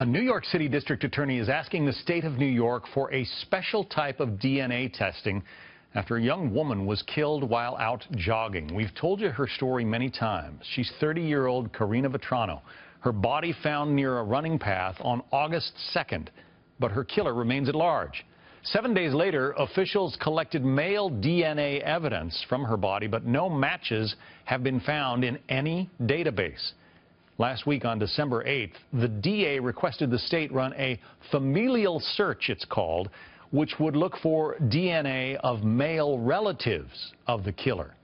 A New York City district attorney is asking the state of New York for a special type of DNA testing after a young woman was killed while out jogging. We've told you her story many times. She's 30-year-old Karina Vetrano. Her body found near a running path on August 2nd, but her killer remains at large. 7 days later, officials collected male DNA evidence from her body, but no matches have been found in any database. Last week on December 8th, the DA requested the state run a familial search, it's called, which would look for DNA of male relatives of the killer.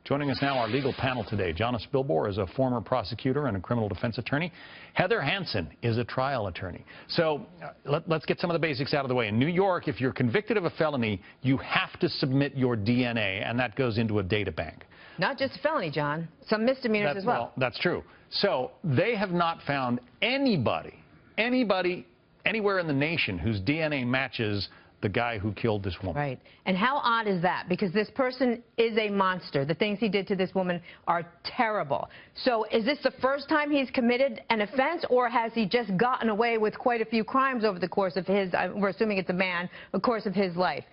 Joining us now, our legal panel today. Jonna Spilbor is a former prosecutor and a criminal defense attorney. Heather Hansen is a trial attorney. So let's get some of the basics out of the way. In New York, if you're convicted of a felony, you have to submit your DNA, and that goes into a data bank. Not just a felony, John. Some misdemeanors as well. That's true. So they have not found anybody anywhere in the nation whose DNA matches the guy who killed this woman. Right. And how odd is that? Because this person is a monster. The things he did to this woman are terrible. So is this the first time he's committed an offense, or has he just gotten away with quite a few crimes over the course of his, we're assuming it's a man, the course of his life?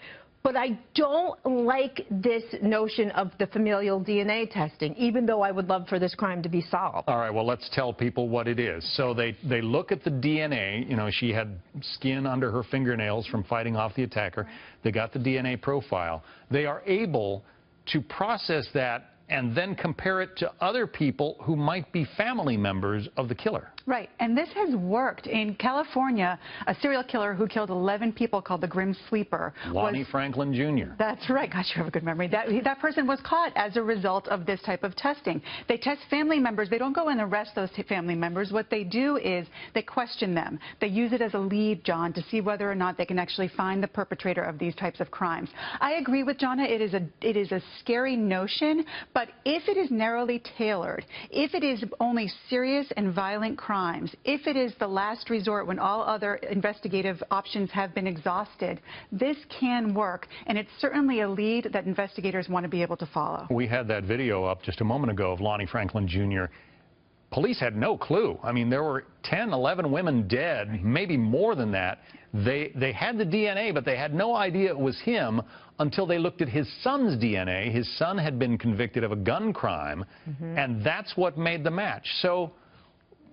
But I don't like this notion of the familial DNA testing, even though I would love for this crime to be solved. All right, well, let's tell people what it is. So they look at the DNA. You know, she had skin under her fingernails from fighting off the attacker. They got the DNA profile. They are able to process that and then compare it to other people who might be family members of the killer. Right, and this has worked. In California, a serial killer who killed 11 people called the Grim Sleeper. Lonnie Franklin Jr. That's right. Gosh, you have a good memory. That person was caught as a result of this type of testing. They test family members. They don't go and arrest those family members. What they do is they question them. They use it as a lead, John, to see whether or not they can actually find the perpetrator of these types of crimes. I agree with Jonna. It is a scary notion, but if it is narrowly tailored, if it is only serious and violent crimes, if it is the last resort when all other investigative options have been exhausted, this can work, and it's certainly a lead that investigators want to be able to follow. We had that video up just a moment ago of Lonnie Franklin Jr. Police had no clue. I mean, there were 10, 11 women dead, maybe more than that. They had the DNA, but they had no idea it was him until they looked at his son's DNA. His son had been convicted of a gun crime, and that's what made the match. So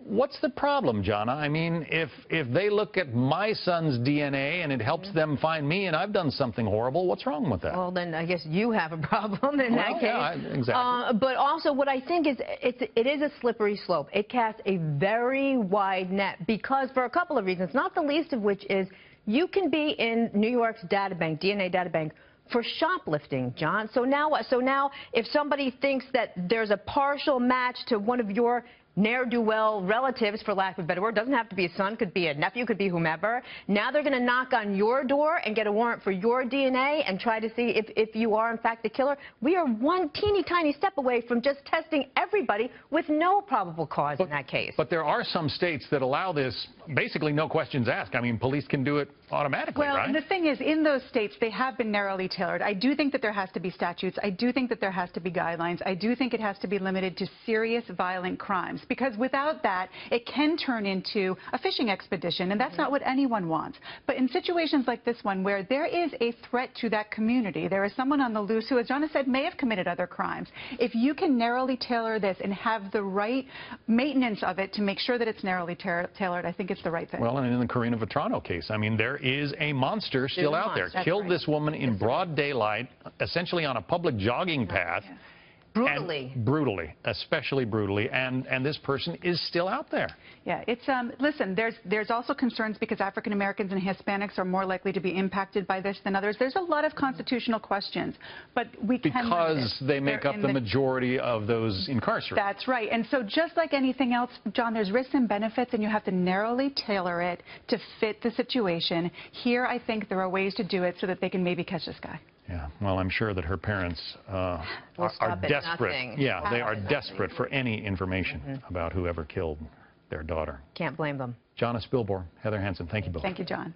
what's the problem, Jonna? I mean, if they look at my son's DNA and it helps them find me and I've done something horrible, what's wrong with that? Well, then I guess you have a problem in that case. Yeah, exactly. But also what I think is it is a slippery slope. It casts a very wide net because for a couple of reasons, not the least of which is you can be in New York's databank, DNA databank, for shoplifting, John. So now what? So now if somebody thinks that there's a partial match to one of your ne'er-do-well relatives, for lack of a better word, doesn't have to be a son, could be a nephew, could be whomever. Now they're going to knock on your door and get a warrant for your DNA and try to see if you are, in fact, the killer. We are one teeny tiny step away from just testing everybody with no probable cause in that case. But there are some states that allow this, basically no questions asked. I mean, police can do it automatically, well, right? And the thing is, in those states, they have been narrowly tailored. I do think that there has to be statutes. I do think that there has to be guidelines. I do think it has to be limited to serious violent crimes, because without that, it can turn into a fishing expedition, and that's not what anyone wants. But in situations like this one, where there is a threat to that community, there is someone on the loose who, as Jonna said, may have committed other crimes. If you can narrowly tailor this and have the right maintenance of it to make sure that it's narrowly tailored, I think it's the right thing. Well, and in the Karina Vetrano case, I mean, there is a monster still out there. Killed this woman in broad daylight, essentially on a public jogging path. Yeah. Brutally. Especially brutally, and this person is still out there. Yeah, it's, listen, there's also concerns because African Americans and Hispanics are more likely to be impacted by this than others. There's a lot of constitutional questions, but we can... Because they make up the majority of those incarcerated. That's right, and so just like anything else, John, there's risks and benefits, and you have to narrowly tailor it to fit the situation. Here, I think there are ways to do it so that they can maybe catch this guy. Yeah, well, I'm sure that her parents are desperate. Yeah, they are desperate for any information about whoever killed their daughter. Can't blame them. Jonna Spilbor, Heather Hansen, thank you both. Thank you, John.